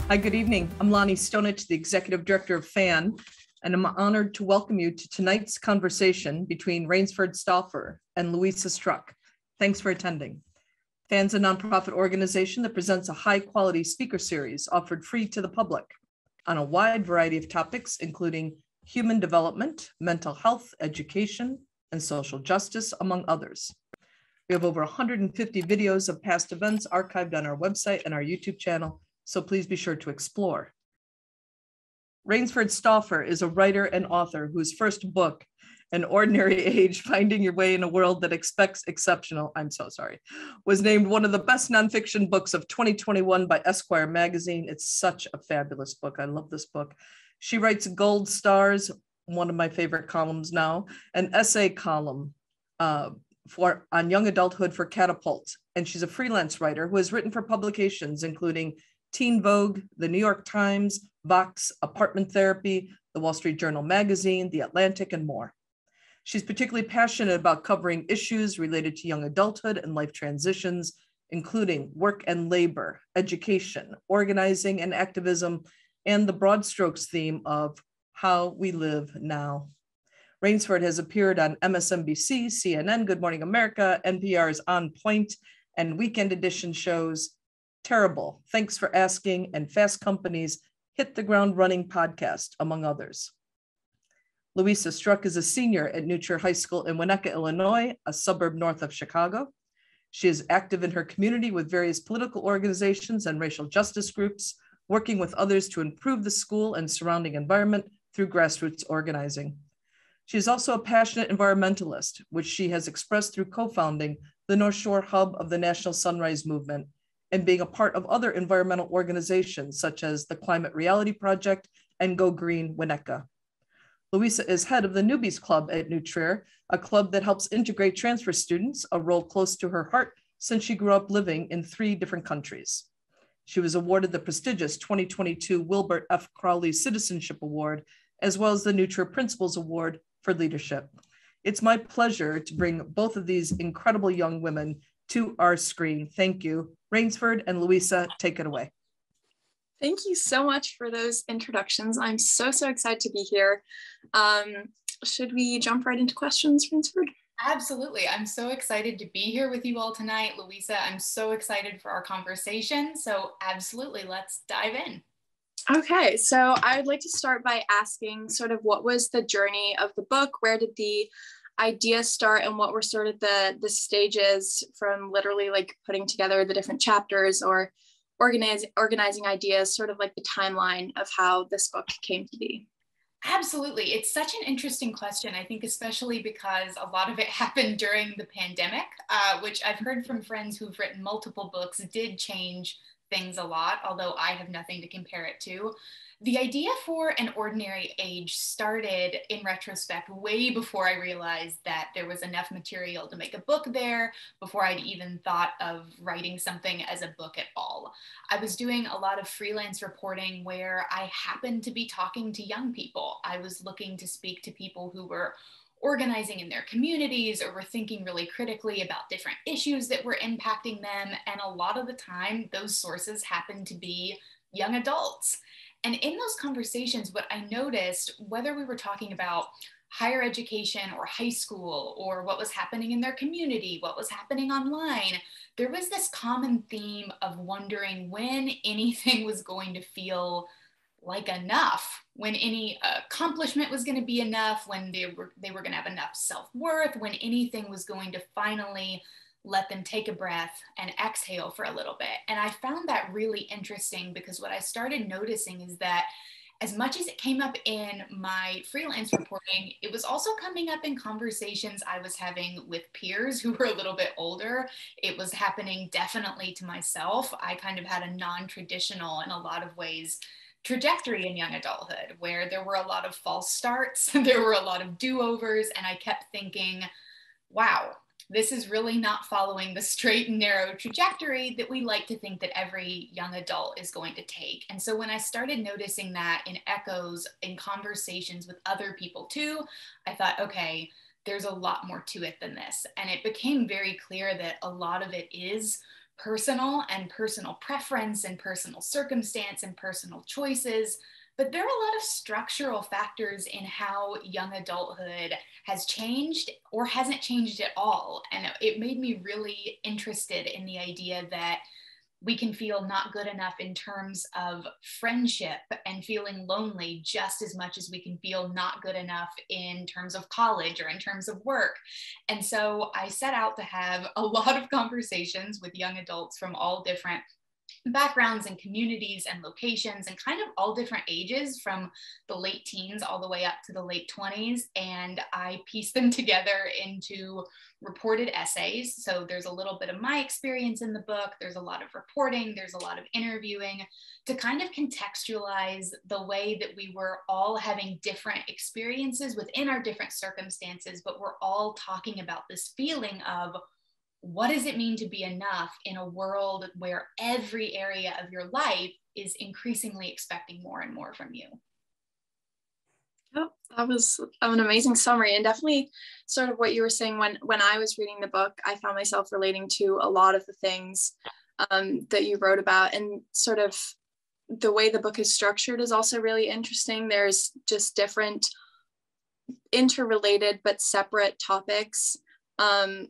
Hi, good evening. I'm Lonnie Stonich, the Executive Director of FAN, and I'm honored to welcome you to tonight's conversation between Rainesford Stauffer and Louisa Struck. Thanks for attending. FAN's a nonprofit organization that presents a high-quality speaker series offered free to the public on a wide variety of topics, including human development, mental health, education, and social justice, among others. We have over 150 videos of past events archived on our website and our YouTube channel, so please be sure to explore. Rainesford Stauffer is a writer and author whose first book, An Ordinary Age, Finding Your Way in a World That Expects Exceptional, was named one of the best nonfiction books of 2021 by Esquire magazine. It's such a fabulous book. I love this book. She writes Gold Stars, one of my favorite columns now, an essay column on young adulthood for Catapult. And she's a freelance writer who has written for publications including Teen Vogue, the New York Times, Vox, Apartment Therapy, the Wall Street Journal Magazine, The Atlantic, and more. She's particularly passionate about covering issues related to young adulthood and life transitions, including work and labor, education, organizing and activism, and the broad strokes theme of how we live now. Rainesford has appeared on MSNBC, CNN, Good Morning America, NPR's On Point, and Weekend Edition shows Terrible, Thanks for Asking, and Fast Company's Hit the Ground Running podcast, among others. Louisa Struck is a senior at New Trier High School in Winnetka, Illinois, a suburb north of Chicago. She is active in her community with various political organizations and racial justice groups, working with others to improve the school and surrounding environment through grassroots organizing. She is also a passionate environmentalist, which she has expressed through co-founding the North Shore Hub of the National Sunrise Movement and being a part of other environmental organizations such as the Climate Reality Project and Go Green Winnetka. Louisa is head of the Newbies Club at New Trier, a club that helps integrate transfer students, a role close to her heart since she grew up living in 3 different countries. She was awarded the prestigious 2022 Wilbert F. Crowley Citizenship Award, as well as the New Trier Principals Award for Leadership. It's my pleasure to bring both of these incredible young women to our screen. Thank you. Rainesford and Louisa, take it away. Thank you so much for those introductions. I'm so excited to be here. Should we jump right into questions, Rainesford? Absolutely. I'm so excited to be here with you all tonight. Louisa, I'm so excited for our conversation. So absolutely, let's dive in. Okay, so I would like to start by asking sort of what was the journey of the book? Where did the idea start, and what were sort of the stages from literally like putting together the different chapters or organizing ideas, sort of like the timeline of how this book came to be? Absolutely. It's such an interesting question, I think, especially because a lot of it happened during the pandemic, which I've heard from friends who've written multiple books did change things a lot, although I have nothing to compare it to. The idea for An Ordinary Age started in retrospect way before I realized that there was enough material to make a book there, before I'd even thought of writing something as a book at all. I was doing a lot of freelance reporting where I happened to be talking to young people. I was looking to speak to people who were organizing in their communities or were thinking really critically about different issues that were impacting them. And a lot of the time, those sources happened to be young adults. And in those conversations, what I noticed, whether we were talking about higher education or high school or what was happening in their community, what was happening online, there was this common theme of wondering when anything was going to feel like enough, when any accomplishment was going to be enough, when they were going to have enough self-worth, when anything was going to finally let them take a breath and exhale for a little bit. And I found that really interesting because what I started noticing is that as much as it came up in my freelance reporting, it was also coming up in conversations I was having with peers who were a little bit older. It was happening definitely to myself. I kind of had a non-traditional, in a lot of ways, trajectory in young adulthood where there were a lot of false starts, there were a lot of do-overs, and I kept thinking, wow, this is really not following the straight and narrow trajectory that we like to think that every young adult is going to take. And so when I started noticing that in echoes in conversations with other people too, I thought, okay, there's a lot more to it than this. And it became very clear that a lot of it is personal and personal preference and personal circumstance and personal choices. But there are a lot of structural factors in how young adulthood has changed or hasn't changed at all. And it made me really interested in the idea that we can feel not good enough in terms of friendship and feeling lonely just as much as we can feel not good enough in terms of college or in terms of work. And so I set out to have a lot of conversations with young adults from all different backgrounds and communities and locations and kind of all different ages, from the late teens all the way up to the late 20s. And I pieced them together into reported essays. So there's a little bit of my experience in the book. There's a lot of reporting. There's a lot of interviewing to kind of contextualize the way that we were all having different experiences within our different circumstances, but we're all talking about this feeling of, what does it mean to be enough in a world where every area of your life is increasingly expecting more and more from you? Oh, that was an amazing summary, and definitely sort of what you were saying. When I was reading the book, I found myself relating to a lot of the things that you wrote about, and sort of the way the book is structured is also really interesting. There's just different interrelated but separate topics,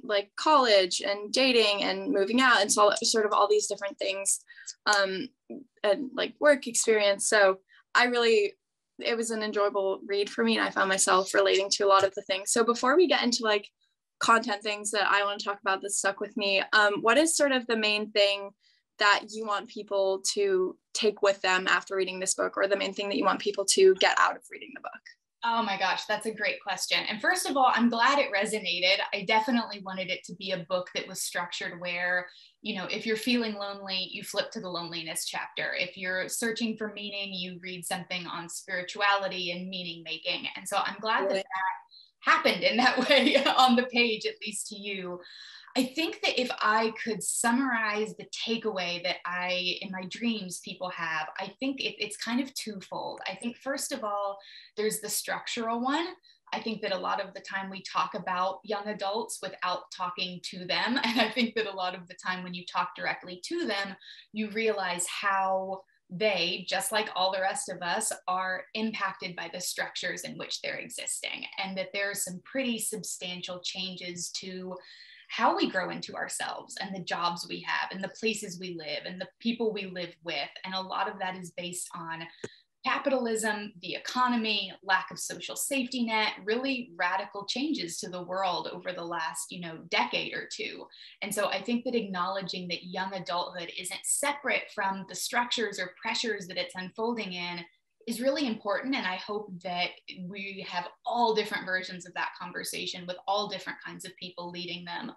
like college and dating and moving out, and so sort of all these different things, and like work experience. So it was an enjoyable read for me, and I found myself relating to a lot of the things. So before we get into like content things that I want to talk about that stuck with me, what is sort of the main thing that you want people to take with them after reading this book, or the main thing that you want people to get out of reading the book? Oh my gosh, that's a great question. And first of all, I'm glad it resonated. I definitely wanted it to be a book that was structured where, you know, if you're feeling lonely, you flip to the loneliness chapter. If you're searching for meaning, you read something on spirituality and meaning making. And so I'm glad that happened in that way on the page, at least to you. I think that if I could summarize the takeaway that in my dreams, people have, I think it's kind of twofold. I think, first of all, there's the structural one. I think that a lot of the time we talk about young adults without talking to them. And I think that a lot of the time when you talk directly to them, you realize how they, just like all the rest of us, are impacted by the structures in which they're existing. And that there are some pretty substantial changes to how we grow into ourselves and the jobs we have and the places we live and the people we live with. And a lot of that is based on capitalism, the economy, lack of social safety net, really radical changes to the world over the last, decade or two. And so I think that acknowledging that young adulthood isn't separate from the structures or pressures that it's unfolding in is really important. And I hope that we have all different versions of that conversation with all different kinds of people leading them.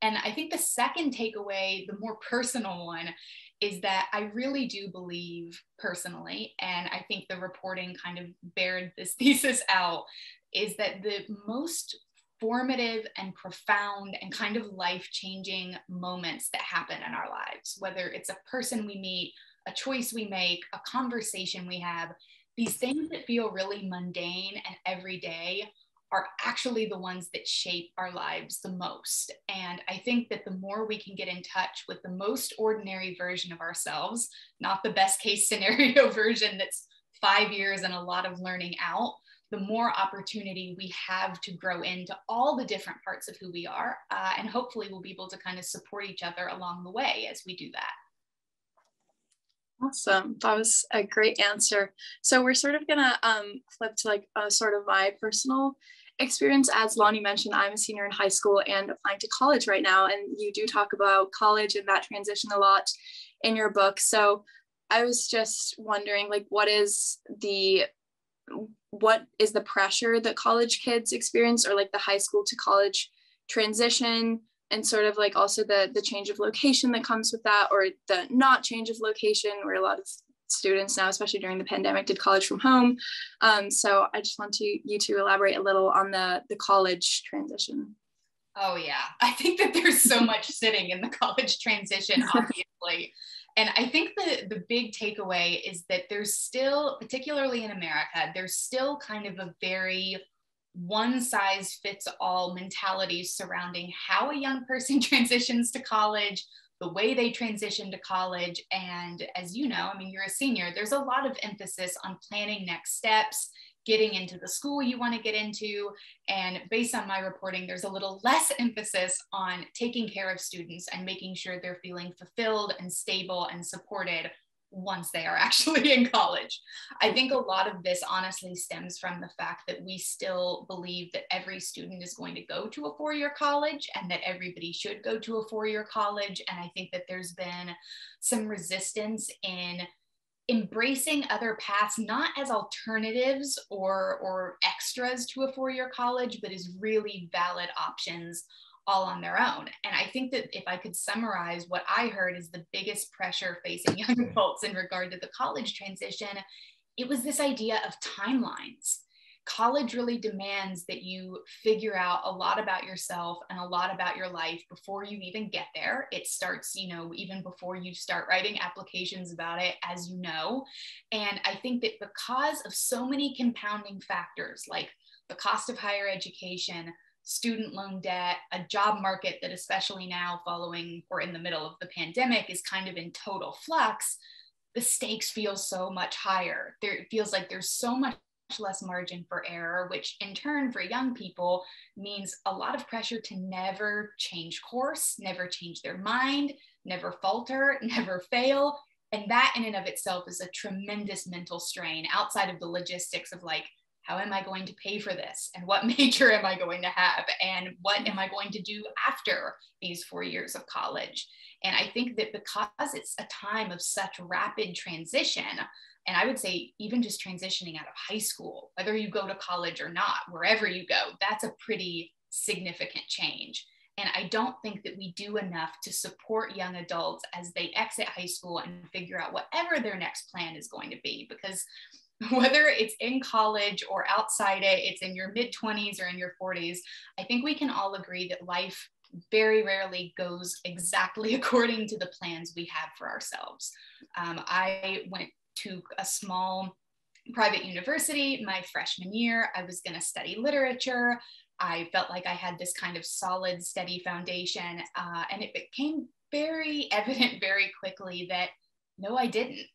And I think the second takeaway, the more personal one, is that I really do believe personally, and I think the reporting kind of bared this thesis out, is that the most formative and profound and kind of life-changing moments that happen in our lives, whether it's a person we meet, a choice we make, a conversation we have, these things that feel really mundane and everyday are actually the ones that shape our lives the most. And I think that the more we can get in touch with the most ordinary version of ourselves, not the best case scenario version that's 5 years and a lot of learning out, the more opportunity we have to grow into all the different parts of who we are. And hopefully we'll be able to kind of support each other along the way as we do that. Awesome. That was a great answer. So we're sort of gonna flip to like sort of my personal experience. As Lonnie mentioned, I'm a senior in high school and applying to college right now. And you do talk about college and that transition a lot in your book. So I was just wondering, like, what is the pressure that college kids experience, or like the high school to college transition, and sort of like also the change of location that comes with that, or the not change of location, where a lot of students now, especially during the pandemic, did college from home. So I just want you to elaborate a little on the college transition. Oh yeah, I think that there's so much sitting in the college transition, obviously. And I think the big takeaway is that there's still, particularly in America, there's still kind of a very one size fits all mentality surrounding how a young person transitions to college, the way they transition to college. And as you know, I mean, you're a senior, there's a lot of emphasis on planning next steps, getting into the school you want to get into. And based on my reporting, there's a little less emphasis on taking care of students and making sure they're feeling fulfilled and stable and supported once they are actually in college. I think a lot of this honestly stems from the fact that we still believe that every student is going to go to a four-year college and that everybody should go to a four-year college. And I think that there's been some resistance in embracing other paths, not as alternatives or extras to a four-year college, but as really valid options all on their own. And I think that if I could summarize what I heard is the biggest pressure facing young adults in regard to the college transition, it was this idea of timelines. College really demands that you figure out a lot about yourself and a lot about your life before you even get there. It starts, you know, even before you start writing applications about it, as you know. And I think that because of so many compounding factors, like the cost of higher education, student loan debt, a job market that especially now following or in the middle of the pandemic is kind of in total flux, the stakes feel so much higher. It feels like there's so much less margin for error, which in turn for young people means a lot of pressure to never change course, never change their mind, never falter, never fail. And that in and of itself is a tremendous mental strain outside of the logistics of like, how am I going to pay for this? And what major am I going to have? And what am I going to do after these 4 years of college? And I think that because it's a time of such rapid transition, and I would say even just transitioning out of high school, whether you go to college or not, wherever you go, that's a pretty significant change. And I don't think that we do enough to support young adults as they exit high school and figure out whatever their next plan is going to be. Because whether it's in college or outside it, it's in your mid-20s or in your 40s, I think we can all agree that life very rarely goes exactly according to the plans we have for ourselves. I went to a small private university my freshman year. I was going to study literature. I felt like I had this kind of solid, steady foundation. And it became very evident very quickly that no, I didn't.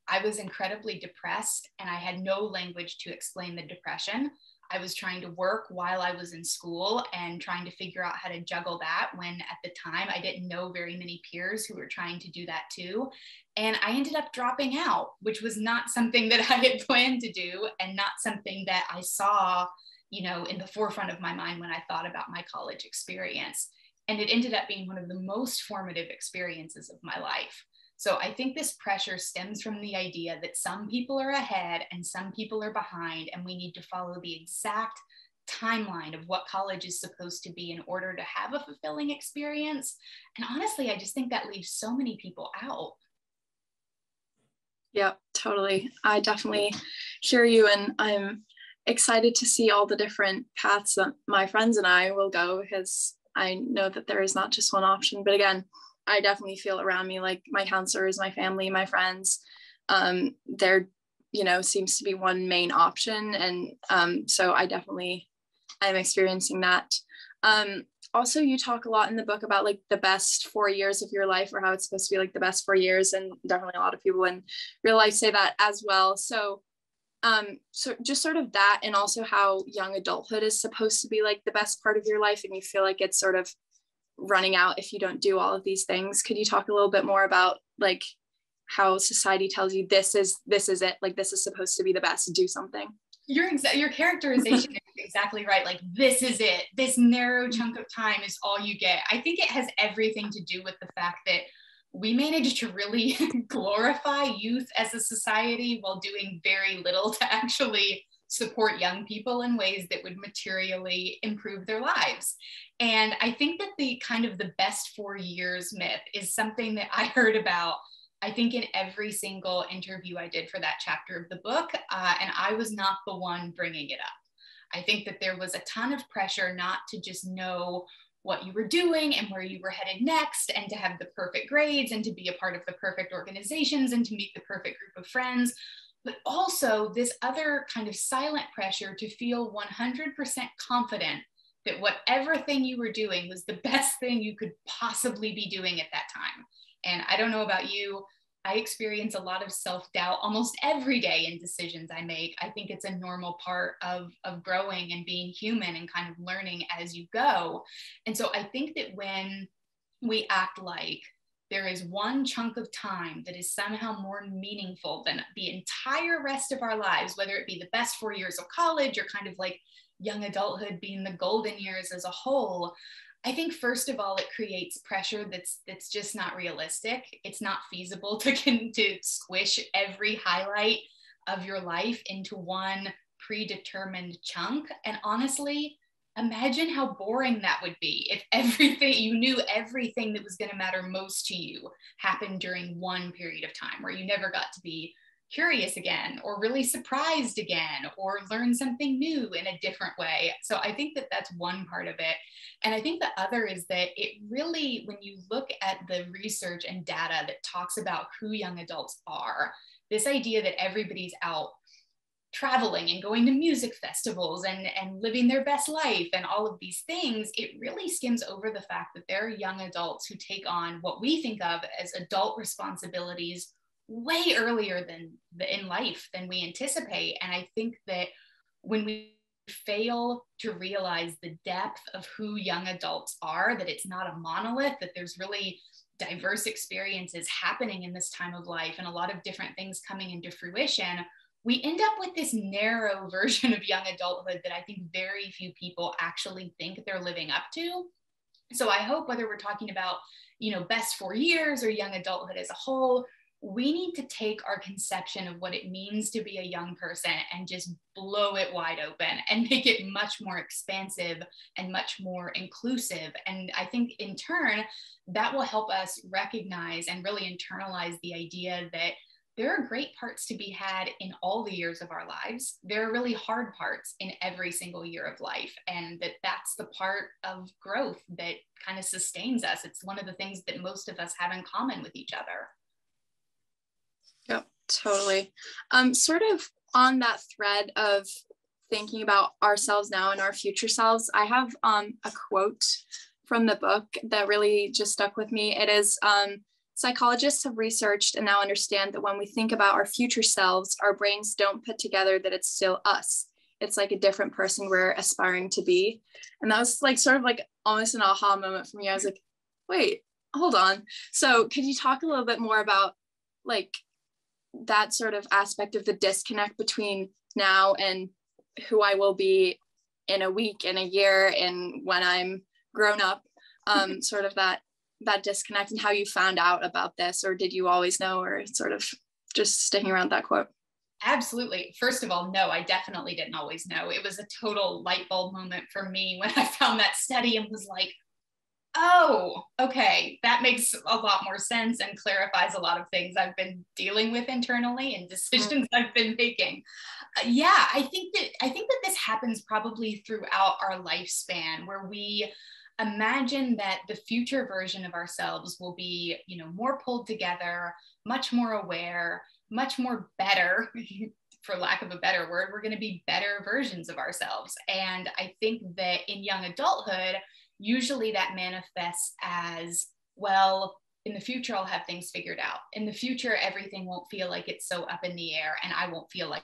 I was incredibly depressed and I had no language to explain the depression. I was trying to work while I was in school and trying to figure out how to juggle that when at the time I didn't know very many peers who were trying to do that too. And I ended up dropping out, which was not something that I had planned to do and not something that I saw, you know, in the forefront of my mind when I thought about my college experience. And it ended up being one of the most formative experiences of my life. So I think this pressure stems from the idea that some people are ahead and some people are behind, and we need to follow the exact timeline of what college is supposed to be in order to have a fulfilling experience. And honestly, I just think that leaves so many people out. Yeah, totally. I definitely hear you, and I'm excited to see all the different paths that my friends and I will go, because I know that there is not just one option. But again, I definitely feel around me, like my counselors, my family, my friends, there, you know, seems to be one main option. And so I definitely am experiencing that. Also, you talk a lot in the book about like the best 4 years of your life, or how it's supposed to be like the best 4 years. And definitely a lot of people in real life say that as well. So just sort of that, and also how young adulthood is supposed to be like the best part of your life, and you feel like it's sort of running out if you don't do all of these things. Could you talk a little bit more about like how society tells you this is it, like this is supposed to be the best, do something? Your characterization is exactly right. Like, this is it. This narrow chunk of time is all you get. I think it has everything to do with the fact that we managed to really glorify youth as a society while doing very little to actually support young people in ways that would materially improve their lives. And I think that the kind of the best 4 years myth is something that I heard about, I think, in every single interview I did for that chapter of the book. And I was not the one bringing it up. I think that there was a ton of pressure not to just know what you were doing and where you were headed next, and to have the perfect grades and to be a part of the perfect organizations and to meet the perfect group of friends, but also this other kind of silent pressure to feel 100% confident that whatever thing you were doing was the best thing you could possibly be doing at that time. And I don't know about you, I experience a lot of self-doubt almost every day in decisions I make. I think it's a normal part of growing and being human and kind of learning as you go. And so I think that when we act like there is one chunk of time that is somehow more meaningful than the entire rest of our lives, whether it be the best 4 years of college or kind of like young adulthood being the golden years as a whole, I think first of all, it creates pressure that's just not realistic. It's not feasible to squish every highlight of your life into one predetermined chunk. And honestly, imagine how boring that would be if you knew everything that was going to matter most to you happened during one period of time where you never got to be curious again or really surprised again or learn something new in a different way. So I think that that's one part of it. And I think the other is that it really, when you look at the research and data that talks about who young adults are, this idea that everybody's out traveling and going to music festivals and living their best life and all of these things, it really skims over the fact that there are young adults who take on what we think of as adult responsibilities way earlier in life than we anticipate. And I think that when we fail to realize the depth of who young adults are, that it's not a monolith, that there's really diverse experiences happening in this time of life and a lot of different things coming into fruition, we end up with this narrow version of young adulthood that I think very few people actually think they're living up to. So I hope whether we're talking about, best 4 years or young adulthood as a whole, we need to take our conception of what it means to be a young person and just blow it wide open and make it much more expansive and much more inclusive. And I think in turn, that will help us recognize and really internalize the idea that there are great parts to be had in all the years of our lives. There are really hard parts in every single year of life. And that's the part of growth that kind of sustains us. It's one of the things that most of us have in common with each other. Yep, totally. Sort of on that thread of thinking about ourselves now and our future selves, I have a quote from the book that really just stuck with me. It is, psychologists have researched and now understand that when we think about our future selves, our brains don't put together that it's still us. It's like a different person we're aspiring to be. And that was like sort of like almost an aha moment for me. I was like, wait, hold on. So could you talk a little bit more about like that sort of aspect of the disconnect between now and who I will be in a week, in a year, and when I'm grown up, sort of that disconnect, and how you found out about this, or did you always know, or sort of just sticking around that quote? Absolutely. First of all, no, I definitely didn't always know. It was a total light bulb moment for me when I found that study and was like, oh, okay, that makes a lot more sense and clarifies a lot of things I've been dealing with internally and decisions I've been making. Yeah, I think that this happens probably throughout our lifespan, where we imagine that the future version of ourselves will be, more pulled together, much more aware, much more better. For lack of a better word, we're going to be better versions of ourselves. And I think that in young adulthood, usually that manifests as, well, in the future, I'll have things figured out. In the future, everything won't feel like it's so up in the air and I won't feel like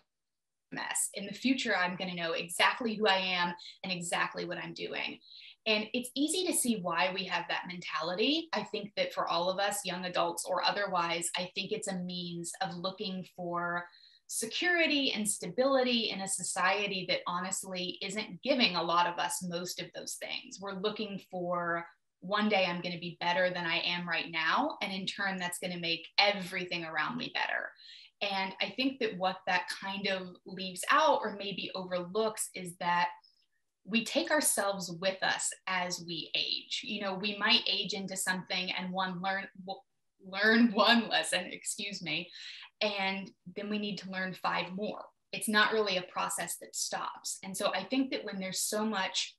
a mess. In the future, I'm going to know exactly who I am and exactly what I'm doing. And it's easy to see why we have that mentality. I think that for all of us, young adults or otherwise, I think it's a means of looking for security and stability in a society that honestly isn't giving a lot of us most of those things. We're looking for, one day I'm going to be better than I am right now. And in turn, that's going to make everything around me better. And I think that what that kind of leaves out or maybe overlooks is that we take ourselves with us as we age. We might age into something and learn one lesson, and then we need to learn 5 more. It's not really a process that stops. And so I think that when there's so much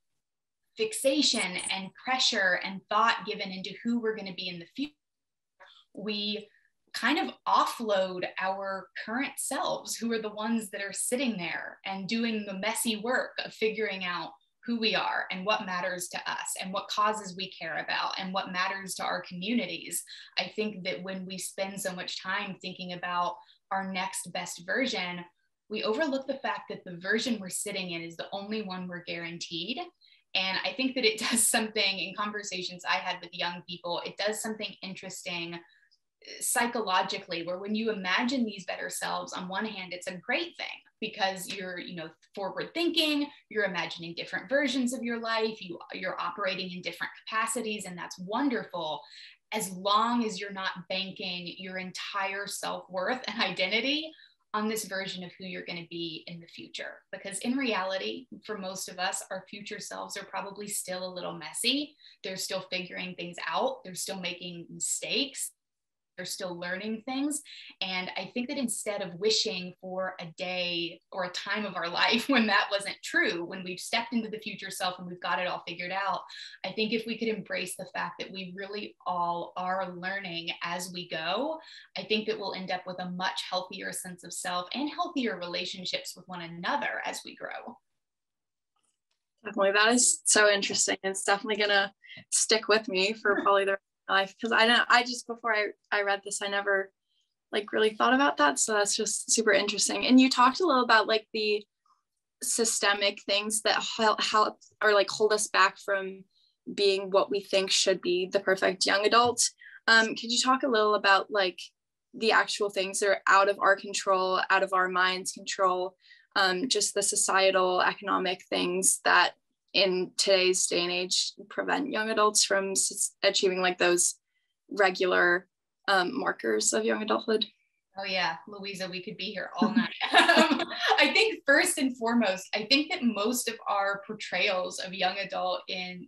fixation and pressure and thought given into who we're going to be in the future, we kind of offload our current selves, who are the ones that are sitting there and doing the messy work of figuring out who we are and what matters to us and what causes we care about and what matters to our communities. I think that when we spend so much time thinking about our next best version, we overlook the fact that the version we're sitting in is the only one we're guaranteed. And I think that it does something in conversations I had with young people, it does something interesting psychologically, where when you imagine these better selves, on one hand, it's a great thing because you're, forward thinking, you're imagining different versions of your life, you're operating in different capacities, and that's wonderful, as long as you're not banking your entire self-worth and identity on this version of who you're going to be in the future. Because in reality, for most of us, our future selves are probably still a little messy. They're still figuring things out. They're still making mistakes. They're still learning things. And I think that instead of wishing for a day or a time of our life when that wasn't true, when we've stepped into the future self and we've got it all figured out, I think if we could embrace the fact that we really all are learning as we go, I think that we'll end up with a much healthier sense of self and healthier relationships with one another as we grow. Definitely. That is so interesting. It's definitely going to stick with me for probably the life, because I just before I read this, I never really thought about that, so that's just super interesting. And you talked a little about the systemic things that help or hold us back from being what we think should be the perfect young adult. Could you talk a little about the actual things that are out of our control, out of our mind's control, just the societal economic things that in today's day and age prevent young adults from achieving those regular markers of young adulthood? Oh yeah, Louisa, we could be here all night. I think first and foremost, I think that most of our portrayals of young adults in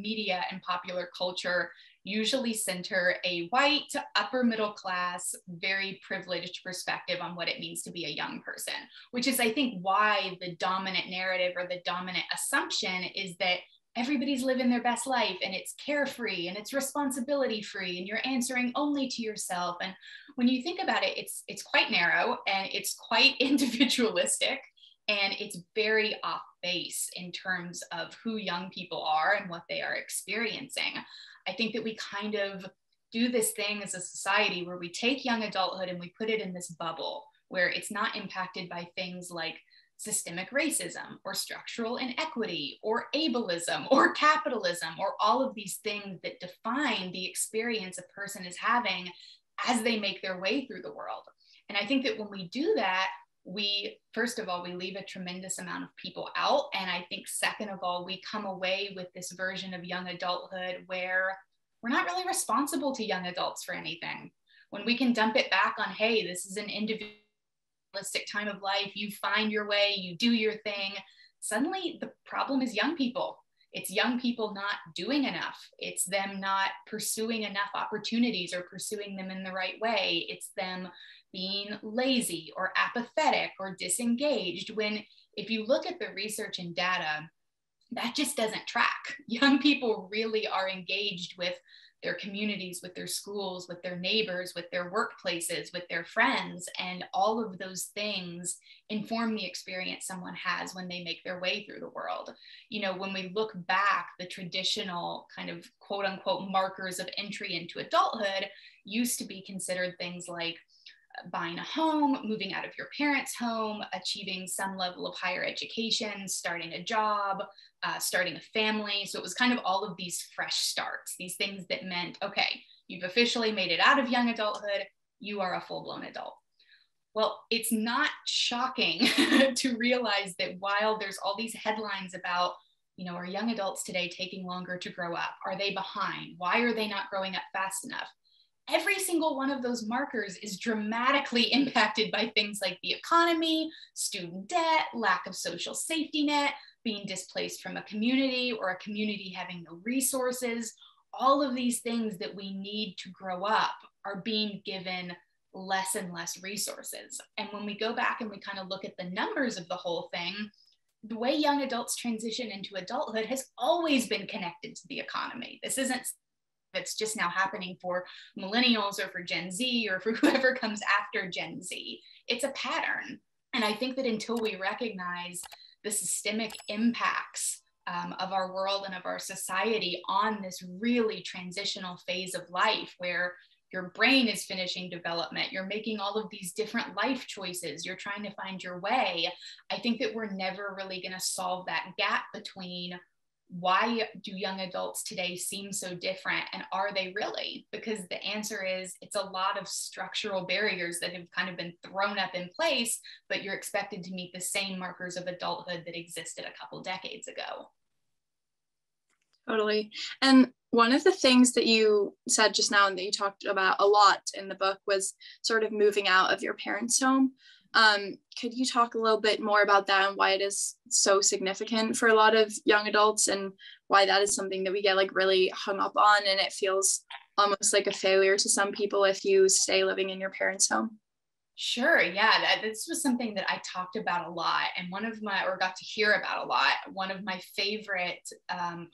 media and popular culture usually center a white, upper middle class, very privileged perspective on what it means to be a young person, which is, I think, why the dominant narrative or the dominant assumption is that everybody's living their best life and it's carefree and it's responsibility free and you're answering only to yourself. And when you think about it, it's quite narrow and it's quite individualistic and it's very off base in terms of who young people are and what they are experiencing. I think that we kind of do this thing as a society where we take young adulthood and we put it in this bubble where it's not impacted by things like systemic racism or structural inequity or ableism or capitalism or all of these things that define the experience a person is having as they make their way through the world. And I think that when we do that, first of all, we leave a tremendous amount of people out. And I think second of all, we come away with this version of young adulthood where we're not really responsible to young adults for anything. When we can dump it back on, hey, this is an individualistic time of life, you find your way, you do your thing. Suddenly the problem is young people. It's young people not doing enough. It's them not pursuing enough opportunities or pursuing them in the right way. It's them being lazy or apathetic or disengaged, when if you look at the research and data, that just doesn't track. Young people really are engaged with their communities, with their schools, with their neighbors, with their workplaces, with their friends, and all of those things inform the experience someone has when they make their way through the world. When we look back, the traditional kind of quote unquote markers of entry into adulthood used to be considered things like buying a home, moving out of your parents' home, achieving some level of higher education, starting a job, starting a family. So it was kind of all of these fresh starts, these things that meant, okay, you've officially made it out of young adulthood, you are a full-blown adult. Well, it's not shocking to realize that while there's all these headlines about, are young adults today taking longer to grow up? Are they behind? Why are they not growing up fast enough? Every single one of those markers is dramatically impacted by things like the economy, student debt, lack of social safety net, being displaced from a community or a community having no resources. All of these things that we need to grow up are being given less and less resources. And when we go back and we kind of look at the numbers of the whole thing, the way young adults transition into adulthood has always been connected to the economy. This isn't it's just now happening for millennials or for Gen Z or for whoever comes after Gen Z. It's a pattern. And I think that until we recognize the systemic impacts of our world and of our society on this really transitional phase of life where your brain is finishing development, you're making all of these different life choices, you're trying to find your way. I think that we're never really going to solve that gap between why do young adults today seem so different, and are they really? Because the answer is it's a lot of structural barriers that have kind of been thrown up in place, but you're expected to meet the same markers of adulthood that existed a couple decades ago. Totally. And one of the things that you said just now and that you talked about a lot in the book was sort of moving out of your parents' home. Could you talk a little bit more about that and why it is so significant for a lot of young adults, and why that is something that we get like really hung up on, and it feels almost like a failure to some people if you stay living in your parents' home? Sure. Yeah. This was something that I talked about a lot, and got to hear about a lot. One of my favorite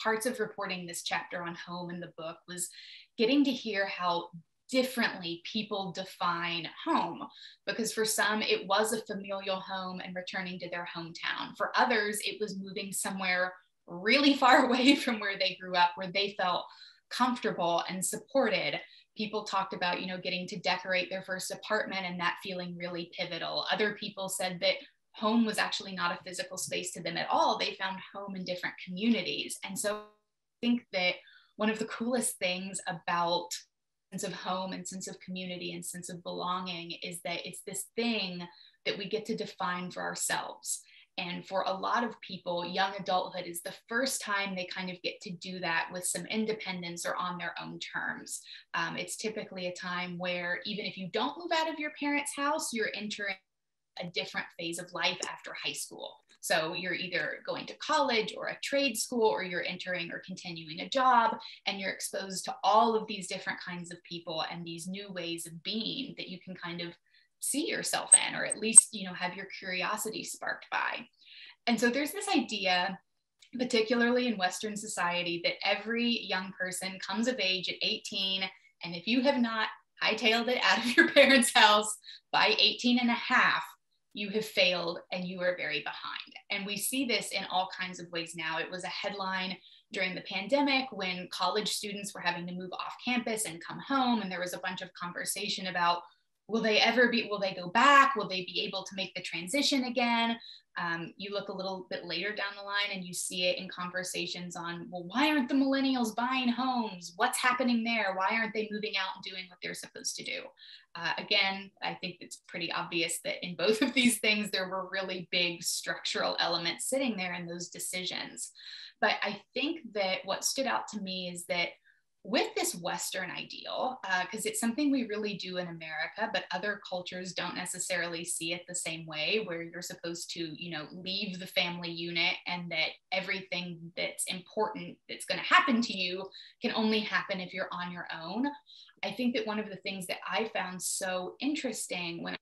parts of reporting this chapter on home in the book was getting to hear how differently people define home, because for some it was a familial home and returning to their hometown. For others, it was moving somewhere really far away from where they grew up, where they felt comfortable and supported. People talked about, getting to decorate their first apartment and that feeling really pivotal. Other people said that home was actually not a physical space to them at all. They found home in different communities. And so I think that one of the coolest things about sense of home and sense of community and sense of belonging is that it's this thing that we get to define for ourselves. And for a lot of people, young adulthood is the first time they kind of get to do that with some independence or on their own terms. It's typically a time where even if you don't move out of your parents' house, you're entering a different phase of life after high school. So you're either going to college or a trade school, or you're entering or continuing a job, and you're exposed to all of these different kinds of people and these new ways of being that you can kind of see yourself in, or at least, have your curiosity sparked by. And so there's this idea, particularly in Western society, that every young person comes of age at 18, and if you have not hightailed it out of your parents' house by 18 and a half, you have failed and you are very behind. And we see this in all kinds of ways now. It was a headline during the pandemic when college students were having to move off campus and come home, and there was a bunch of conversation about, will they go back? Will they be able to make the transition again? You look a little bit later down the line and you see it in conversations on, well, why aren't the millennials buying homes? What's happening there? Why aren't they moving out and doing what they're supposed to do? Again, I think it's pretty obvious that in both of these things, there were really big structural elements sitting there in those decisions. But I think that what stood out to me is that with this Western ideal, because it's something we really do in America, but other cultures don't necessarily see it the same way, where you're supposed to, leave the family unit, and that everything that's important that's going to happen to you can only happen if you're on your own. I think that one of the things that I found so interesting when I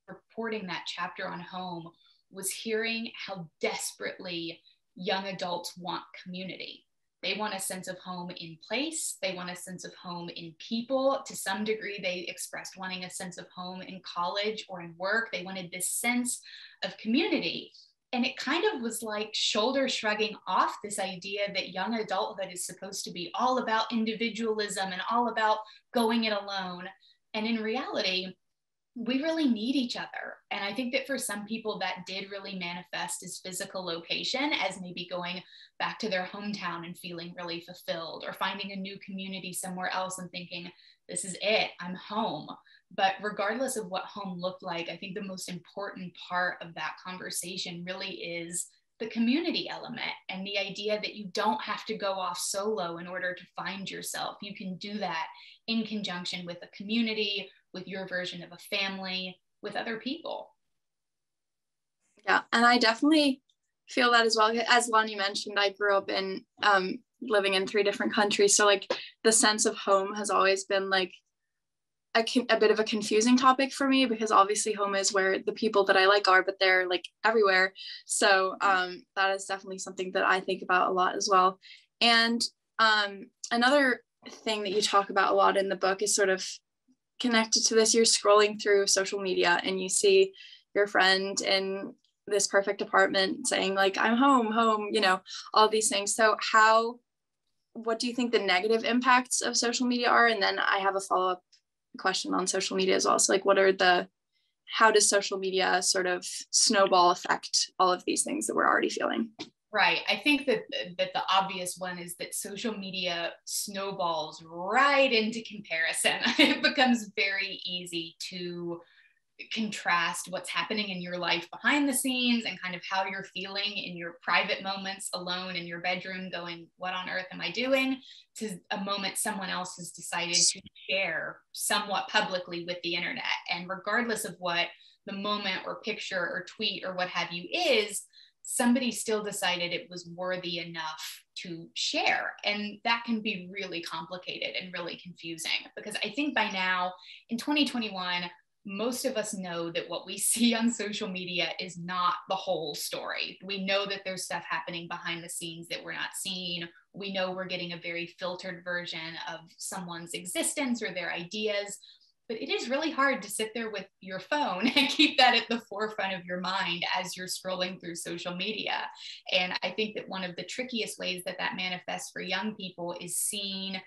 was reporting that chapter on home was hearing how desperately young adults want community. They want a sense of home in place. They want a sense of home in people. To some degree, they expressed wanting a sense of home in college or in work. They wanted this sense of community. And it kind of was like shoulder shrugging off this idea that young adulthood is supposed to be all about individualism and all about going it alone. And in reality, we really need each other. And I think that for some people that did really manifest as physical location, as maybe going back to their hometown and feeling really fulfilled, or finding a new community somewhere else and thinking, this is it, I'm home. But regardless of what home looked like, I think the most important part of that conversation really is the community element, and the idea that you don't have to go off solo in order to find yourself. You can do that in conjunction with a community, with your version of a family, with other people. Yeah, and I definitely feel that as well. As Lonnie mentioned, I grew up in living in 3 different countries. So like the sense of home has always been like a bit of a confusing topic for me, because obviously home is where the people that I like are, but they're like everywhere. So that is definitely something that I think about a lot as well. And another thing that you talk about a lot in the book is sort of connected to this. You're scrolling through social media and you see your friend in this perfect apartment saying like, I'm home, you know, all these things. So what do you think the negative impacts of social media are? And then I have a follow-up question on social media as well. So like, how does social media sort of snowball affect all of these things that we're already feeling? Right. I think that the obvious one is that social media snowballs right into comparison. It becomes very easy to contrast what's happening in your life behind the scenes and kind of how you're feeling in your private moments alone in your bedroom going, what on earth am I doing? To a moment someone else has decided to share somewhat publicly with the internet. And regardless of what the moment or picture or tweet or what have you is, somebody still decided it was worthy enough to share. And that can be really complicated and really confusing, because I think by now in 2021, most of us know that what we see on social media is not the whole story. We know that there's stuff happening behind the scenes that we're not seeing. We know we're getting a very filtered version of someone's existence or their ideas. But it is really hard to sit there with your phone and keep that at the forefront of your mind as you're scrolling through social media. And I think that one of the trickiest ways that manifests for young people is seeing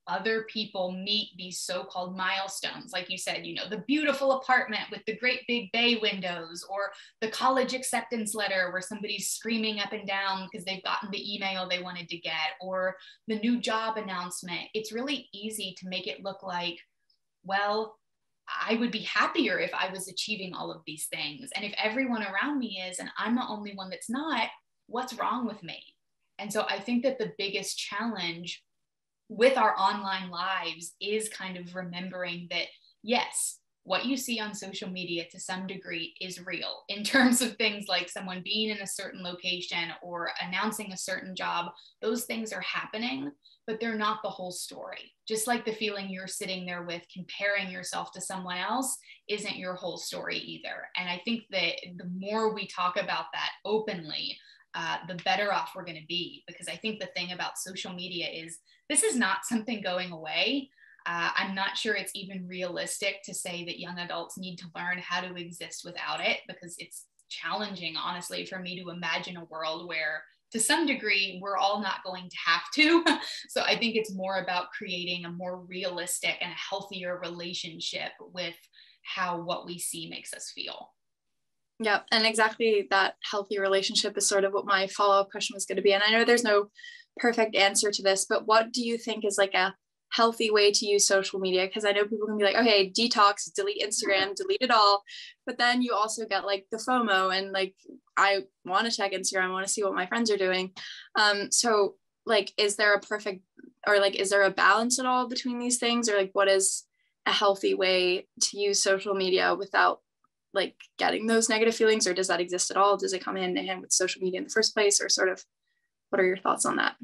other people meet these so-called milestones. Like you said, you know, the beautiful apartment with the great big bay windows, or the college acceptance letter where somebody's screaming up and down because they've gotten the email they wanted to get, or the new job announcement. It's really easy to make it look like, well, I would be happier if I was achieving all of these things. And if everyone around me is, and I'm the only one that's not, what's wrong with me? And so I think that the biggest challenge with our online lives is kind of remembering that, yes, what you see on social media to some degree is real in terms of things like someone being in a certain location or announcing a certain job. Those things are happening, but they're not the whole story. Just like the feeling you're sitting there with comparing yourself to someone else isn't your whole story either. And I think that the more we talk about that openly, the better off we're going to be. Because I think the thing about social media is this is not something going away. I'm not sure it's even realistic to say that young adults need to learn how to exist without it, because it's challenging, honestly, for me to imagine a world where, to some degree, we're all not going to have to. So I think it's more about creating a more realistic and healthier relationship with how what we see makes us feel. Yeah, and exactly that healthy relationship is sort of what my follow-up question was going to be. And I know there's no perfect answer to this, but what do you think is like a healthy way to use social media? Because I know people can be like, okay, detox, delete Instagram, delete it all. But then you also get like the FOMO and like, I want to check Instagram, I want to see what my friends are doing. So like, is there a perfect, or like, is there a balance at all between these things? Or like, what is a healthy way to use social media without like getting those negative feelings? Or does that exist at all? Does it come hand in hand with social media in the first place? Or sort of, what are your thoughts on that?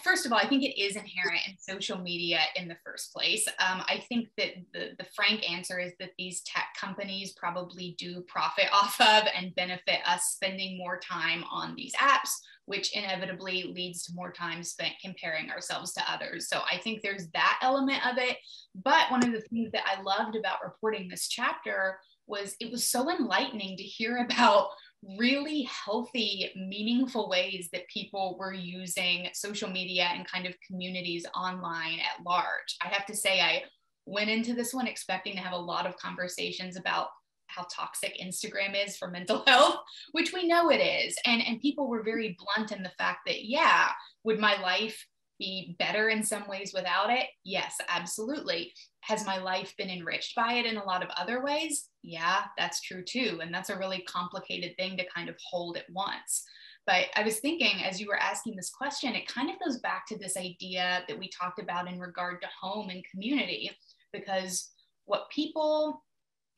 First of all, I think it is inherent in social media in the first place. I think that the frank answer is that these tech companies probably do profit off of and benefit us spending more time on these apps, which inevitably leads to more time spent comparing ourselves to others. So I think there's that element of it. But one of the things that I loved about reporting this chapter was it was so enlightening to hear about really healthy, meaningful ways that people were using social media and kind of communities online at large. I have to say, I went into this one expecting to have a lot of conversations about how toxic Instagram is for mental health, which we know it is. And people were very blunt in the fact that, yeah, would my life be better in some ways without it? Yes, absolutely. Has my life been enriched by it in a lot of other ways? Yeah, that's true too. And that's a really complicated thing to kind of hold at once. But I was thinking, as you were asking this question, it kind of goes back to this idea that we talked about in regard to home and community, because what people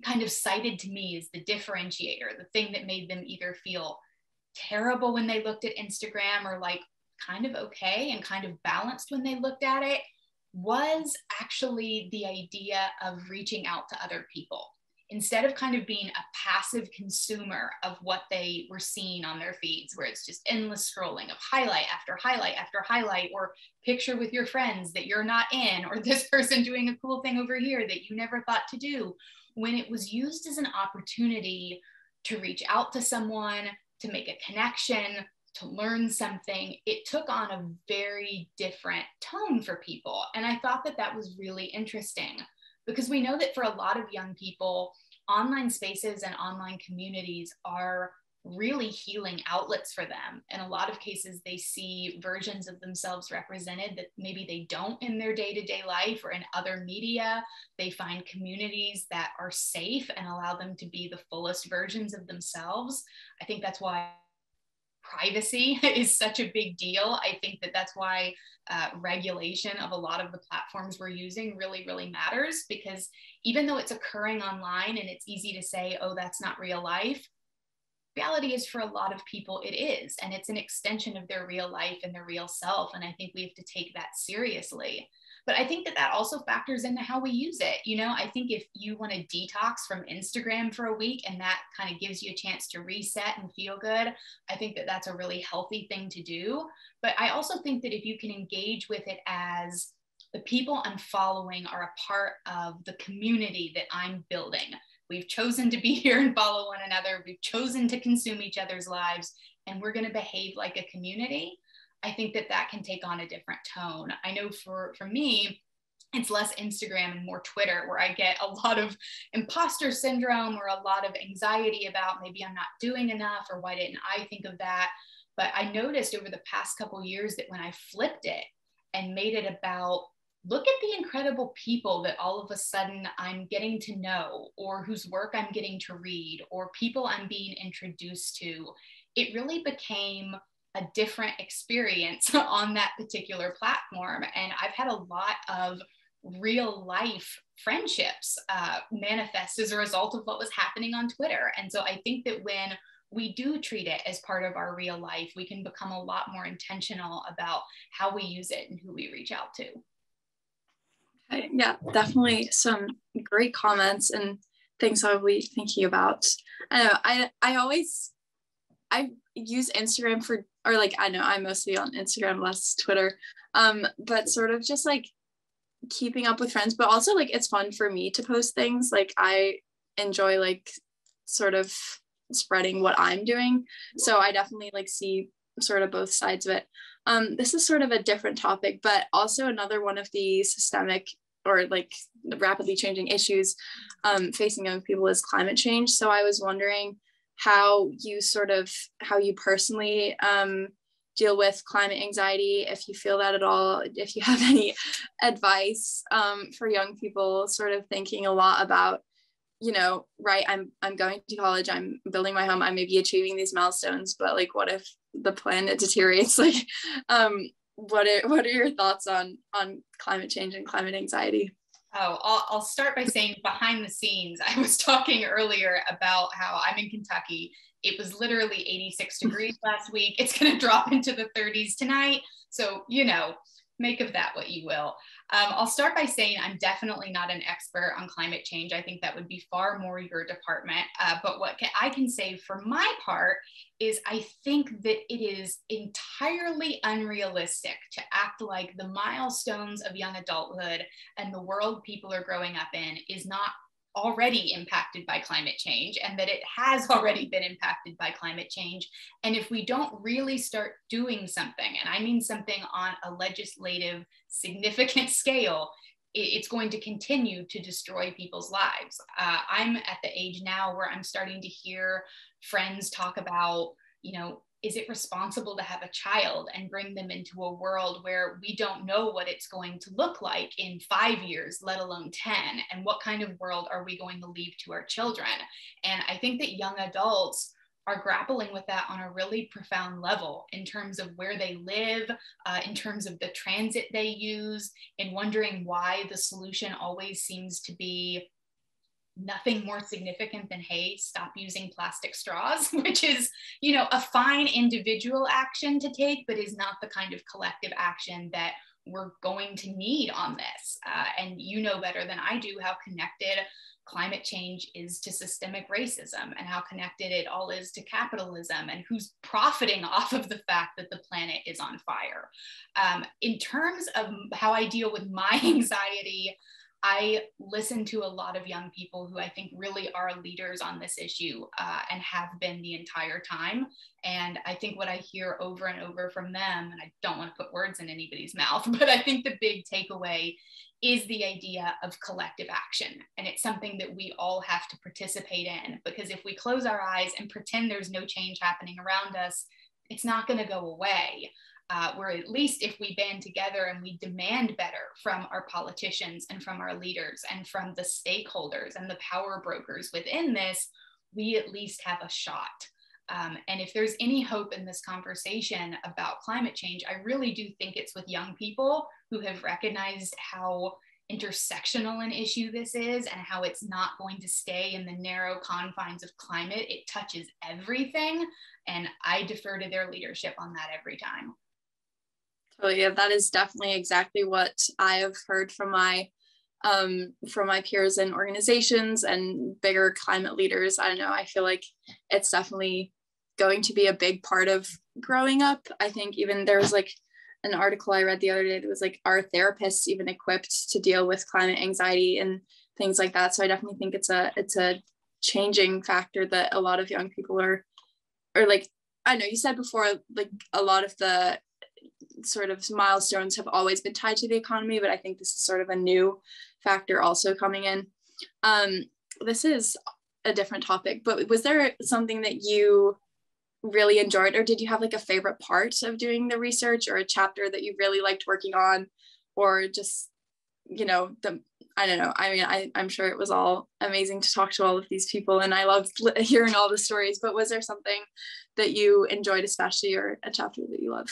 kind of cited to me is the differentiator, the thing that made them either feel terrible when they looked at Instagram or like kind of okay and kind of balanced when they looked at it, was actually the idea of reaching out to other people. Instead of kind of being a passive consumer of what they were seeing on their feeds, where it's just endless scrolling of highlight after highlight after highlight, or picture with your friends that you're not in, or this person doing a cool thing over here that you never thought to do, when it was used as an opportunity to reach out to someone, to make a connection, to learn something, it took on a very different tone for people. And I thought that that was really interesting, because we know that for a lot of young people, online spaces and online communities are really healing outlets for them. In a lot of cases, they see versions of themselves represented that maybe they don't in their day-to-day life or in other media. They find communities that are safe and allow them to be the fullest versions of themselves. I think that's why privacy is such a big deal. I think that that's why regulation of a lot of the platforms we're using really, really matters, because even though it's occurring online and it's easy to say, oh, that's not real life, reality is for a lot of people it is, and it's an extension of their real life and their real self. And I think we have to take that seriously. But I think that that also factors into how we use it. You know, I think if you want to detox from Instagram for a week and that kind of gives you a chance to reset and feel good, I think that that's a really healthy thing to do. But I also think that if you can engage with it as the people I'm following are a part of the community that I'm building. We've chosen to be here and follow one another. We've chosen to consume each other's lives, and we're going to behave like a community. I think that that can take on a different tone. I know for me, it's less Instagram and more Twitter, where I get a lot of imposter syndrome or a lot of anxiety about maybe I'm not doing enough, or why didn't I think of that? But I noticed over the past couple of years that when I flipped it and made it about, look at the incredible people that all of a sudden I'm getting to know, or whose work I'm getting to read, or people I'm being introduced to, it really became a different experience on that particular platform. And I've had a lot of real life friendships manifest as a result of what was happening on Twitter. And so I think that when we do treat it as part of our real life, we can become a lot more intentional about how we use it and who we reach out to. Yeah, definitely some great comments and things I'll be thinking about. I use Instagram for, or like, I know I'm mostly on Instagram, less Twitter, but sort of just like keeping up with friends, but also like it's fun for me to post things. Like I enjoy like sort of spreading what I'm doing. So I definitely like see sort of both sides of it. This is sort of a different topic, but also another one of the systemic or like rapidly changing issues facing young people is climate change. So I was wondering how you personally deal with climate anxiety, if you feel that at all, if you have any advice for young people sort of thinking a lot about, you know, right, I'm going to college, I'm building my home, I may be achieving these milestones, but like, what if the planet deteriorates? Like, what are your thoughts on climate change and climate anxiety? Oh, I'll start by saying behind the scenes, I was talking earlier about how I'm in Kentucky. It was literally 86 degrees last week. It's going to drop into the 30s tonight. So, you know, make of that what you will. I'll start by saying I'm definitely not an expert on climate change. I think that would be far more your department. But what I can say for my part is I think that it is entirely unrealistic to act like the milestones of young adulthood and the world people are growing up in is not already impacted by climate change, and that it has already been impacted by climate change. And if we don't really start doing something, and I mean something on a legislative significant scale, it's going to continue to destroy people's lives. I'm at the age now where I'm starting to hear friends talk about, you know, is it responsible to have a child and bring them into a world where we don't know what it's going to look like in 5 years, let alone 10? And what kind of world are we going to leave to our children? And I think that young adults are grappling with that on a really profound level in terms of where they live, in terms of the transit they use, and wondering why the solution always seems to be nothing more significant than, hey, stop using plastic straws, which is, you know, a fine individual action to take, but is not the kind of collective action that we're going to need on this. And you know better than I do how connected climate change is to systemic racism, and how connected it all is to capitalism, and who's profiting off of the fact that the planet is on fire. In terms of how I deal with my anxiety, I listen to a lot of young people who I think really are leaders on this issue and have been the entire time. And I think what I hear over and over from them, and I don't want to put words in anybody's mouth, but I think the big takeaway is the idea of collective action. And it's something that we all have to participate in, because if we close our eyes and pretend there's no change happening around us, it's not going to go away. Where at least if we band together and we demand better from our politicians and from our leaders and from the stakeholders and the power brokers within this, we at least have a shot. And if there's any hope in this conversation about climate change, I really do think it's with young people who have recognized how intersectional an issue this is and how it's not going to stay in the narrow confines of climate. It touches everything. And I defer to their leadership on that every time. Oh yeah, that is definitely exactly what I have heard from my peers in organizations and bigger climate leaders. I don't know, I feel like it's definitely going to be a big part of growing up. I think even there was like an article I read the other day that was like, are therapists even equipped to deal with climate anxiety and things like that? So I definitely think it's a changing factor that a lot of young people are like, I know you said before, like a lot of the sort of milestones have always been tied to the economy, but I think this is sort of a new factor also coming in. This is a different topic, but was there something that you really enjoyed, or did you have like a favorite part of doing the research, or a chapter that you really liked working on, or just, you know, I don't know. I mean, I'm sure it was all amazing to talk to all of these people, and I loved hearing all the stories, but was there something that you enjoyed especially, or a chapter that you love?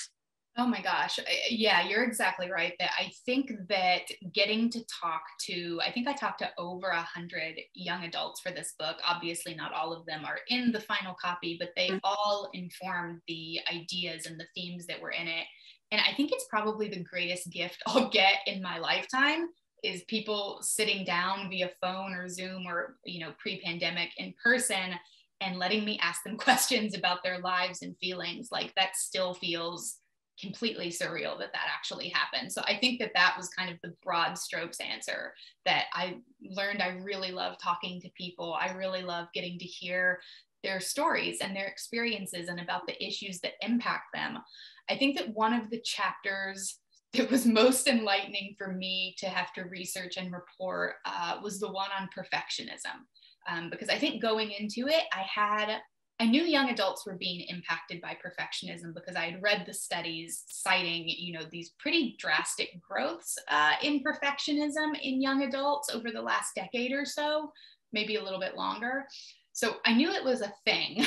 Oh my gosh. Yeah, you're exactly right. That I think that getting to talk to, I think I talked to over 100 young adults for this book. Obviously, not all of them are in the final copy, but they all informed the ideas and the themes that were in it. And I think it's probably the greatest gift I'll get in my lifetime is people sitting down via phone or Zoom or, you know, pre-pandemic in person and letting me ask them questions about their lives and feelings. Like that still feels completely surreal that actually happened. So I think that was kind of the broad strokes answer, that I learned I really love talking to people. I really love getting to hear their stories and their experiences and about the issues that impact them. I think that one of the chapters that was most enlightening for me to have to research and report was the one on perfectionism. Because I think going into it, I knew young adults were being impacted by perfectionism because I had read the studies citing, you know, these pretty drastic growths in perfectionism in young adults over the last decade or so, maybe a little bit longer. So I knew it was a thing.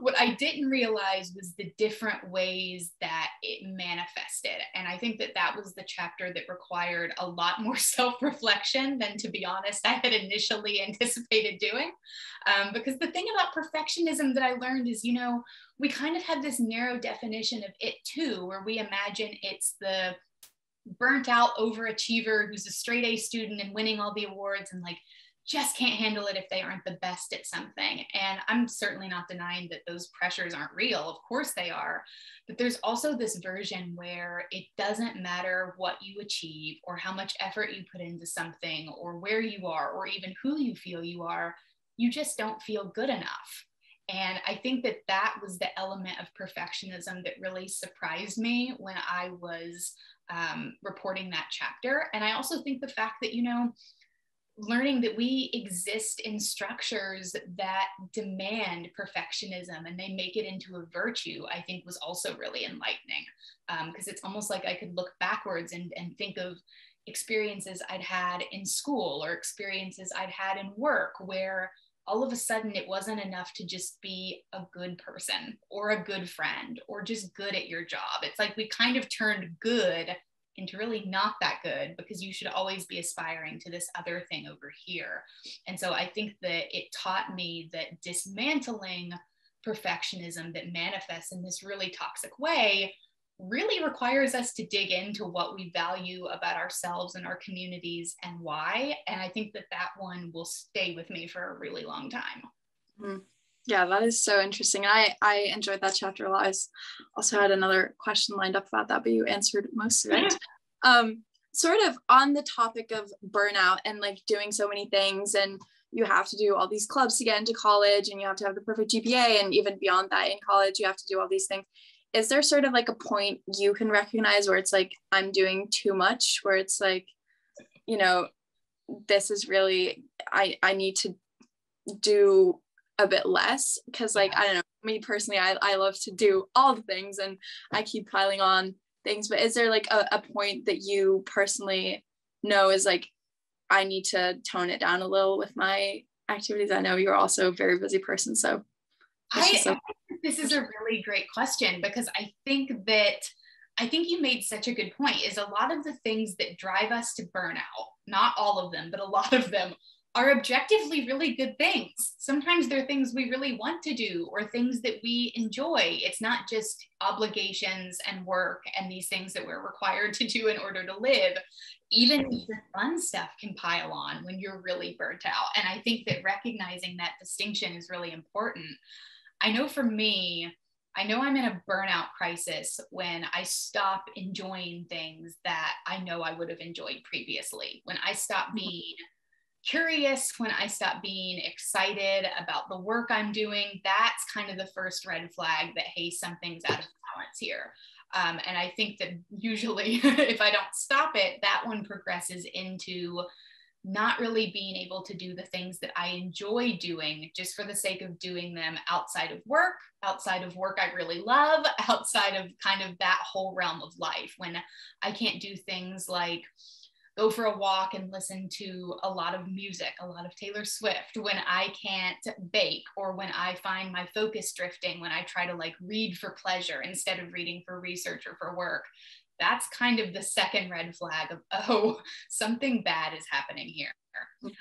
What I didn't realize was the different ways that it manifested. And I think that was the chapter that required a lot more self-reflection than, to be honest, I had initially anticipated doing. Because the thing about perfectionism that I learned is, you know, we kind of have this narrow definition of it too, where we imagine it's the burnt out overachiever who's a straight A student and winning all the awards and like just can't handle it if they aren't the best at something. And I'm certainly not denying that those pressures aren't real. Of course they are. But there's also this version where it doesn't matter what you achieve or how much effort you put into something or where you are or even who you feel you are, you just don't feel good enough. And I think that was the element of perfectionism that really surprised me when I was reporting that chapter. And I also think the fact that, you know, learning that we exist in structures that demand perfectionism and they make it into a virtue, I think was also really enlightening. Because it's almost like I could look backwards and think of experiences I'd had in school or experiences I'd had in work where all of a sudden it wasn't enough to just be a good person or a good friend or just good at your job. It's like we kind of turned good into really not that good, because you should always be aspiring to this other thing over here. And so I think that it taught me that dismantling perfectionism that manifests in this really toxic way really requires us to dig into what we value about ourselves and our communities and why. And I think that one will stay with me for a really long time. Mm. Yeah, that is so interesting. I enjoyed that chapter a lot. I also had another question lined up about that, but you answered most of it. sort of on the topic of burnout and like doing so many things, and you have to do all these clubs to get into college, and you have to have the perfect GPA, and even beyond that in college, you have to do all these things. Is there sort of like a point you can recognize where it's like, I'm doing too much, where it's like, you know, this is really, I need to do a bit less? Because like, I don't know, me personally, I love to do all the things and I keep piling on things, but is there like a point that you personally know is like, I need to tone it down a little with my activities? I know you're also a very busy person, so this is a really great question, because I think you made such a good point. Is a lot of the things that drive us to burnout, not all of them, but a lot of them, are objectively really good things. Sometimes they're things we really want to do or things that we enjoy. It's not just obligations and work and these things that we're required to do in order to live. Even the fun stuff can pile on when you're really burnt out. And I think that recognizing that distinction is really important. I know for me, I know I'm in a burnout crisis when I stop enjoying things that I know I would have enjoyed previously. When I stop being curious, when I stop being excited about the work I'm doing, that's kind of the first red flag that, hey, something's out of balance here. And I think that usually if I don't stop it, that one progresses into not really being able to do the things that I enjoy doing just for the sake of doing them outside of work I really love, outside of kind of that whole realm of life, when I can't do things like go for a walk and listen to a lot of music, a lot of Taylor Swift, when I can't bake, or when I find my focus drifting, when I try to like read for pleasure instead of reading for research or for work. That's kind of the second red flag of, oh, something bad is happening here.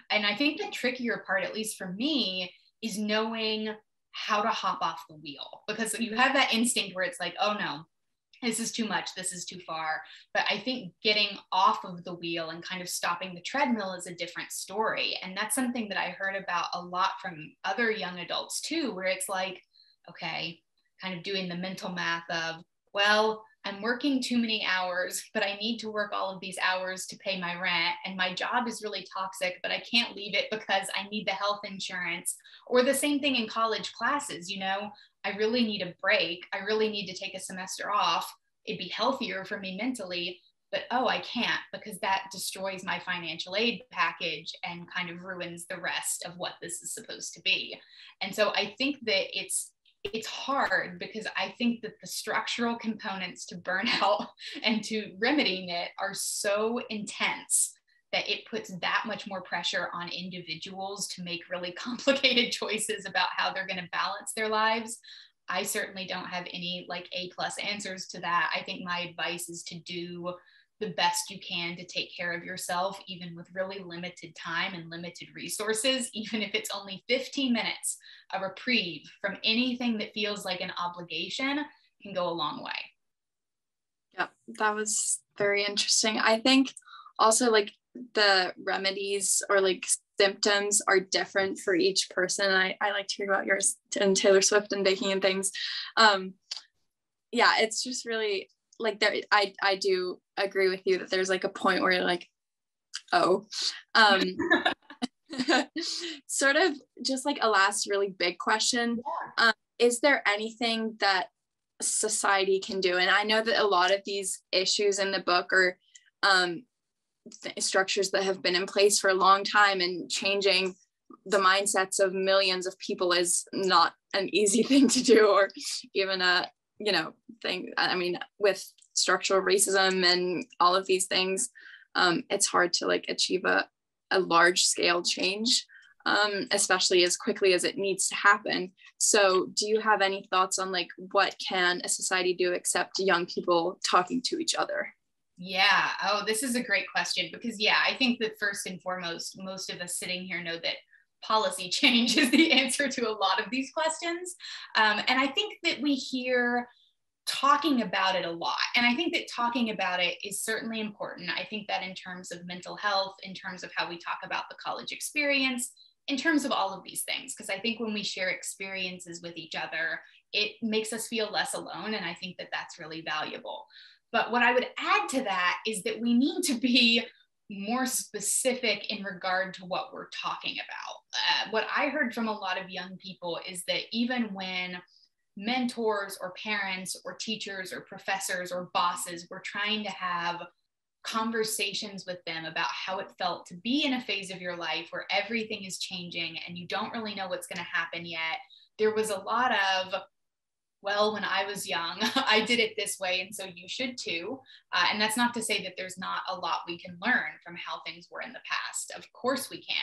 And I think the trickier part, at least for me, is knowing how to hop off the wheel, because you have that instinct where it's like, oh no, this is too much, this is too far. But I think getting off of the wheel and kind of stopping the treadmill is a different story. And that's something that I heard about a lot from other young adults too, where it's like, okay, kind of doing the mental math of, well, I'm working too many hours, but I need to work all of these hours to pay my rent. And my job is really toxic, but I can't leave it because I need the health insurance. Or the same thing in college classes, you know, I really need a break. I really need to take a semester off. It'd be healthier for me mentally, but oh, I can't, because that destroys my financial aid package and kind of ruins the rest of what this is supposed to be. And so I think that it's hard, because I think that the structural components to burnout and to remedying it are so intense that it puts that much more pressure on individuals to make really complicated choices about how they're going to balance their lives. I certainly don't have any like A+ answers to that. I think my advice is to do the best you can to take care of yourself, even with really limited time and limited resources, even if it's only 15 minutes. A reprieve from anything that feels like an obligation can go a long way. Yeah, that was very interesting. I think also like the remedies or like symptoms are different for each person. I like to hear about yours and Taylor Swift and baking and things. Yeah, it's just really like there. I do agree with you that there's like a point where you're like, oh, sort of just like a last really big question. Yeah. Is there anything that society can do? And I know that a lot of these issues in the book are structures that have been in place for a long time, and changing the mindsets of millions of people is not an easy thing to do, or even a thing. I mean, with structural racism and all of these things, it's hard to like achieve a large scale change, especially as quickly as it needs to happen. So do you have any thoughts on like what can a society do except young people talking to each other? Yeah. Oh, this is a great question, because yeah, I think that first and foremost, most of us sitting here know that policy change is the answer to a lot of these questions. And I think that we hear talking about it a lot. And I think that talking about it is certainly important. I think that in terms of mental health, in terms of how we talk about the college experience, in terms of all of these things, because I think when we share experiences with each other, it makes us feel less alone. And I think that that's really valuable. But what I would add to that is that we need to be more specific in regard to what we're talking about. What I heard from a lot of young people is that even when mentors or parents or teachers or professors or bosses were trying to have conversations with them about how it felt to be in a phase of your life where everything is changing and you don't really know what's going to happen yet, there was a lot of, well, when I was young, I did it this way, and so you should too. And that's not to say that there's not a lot we can learn from how things were in the past. Of course we can.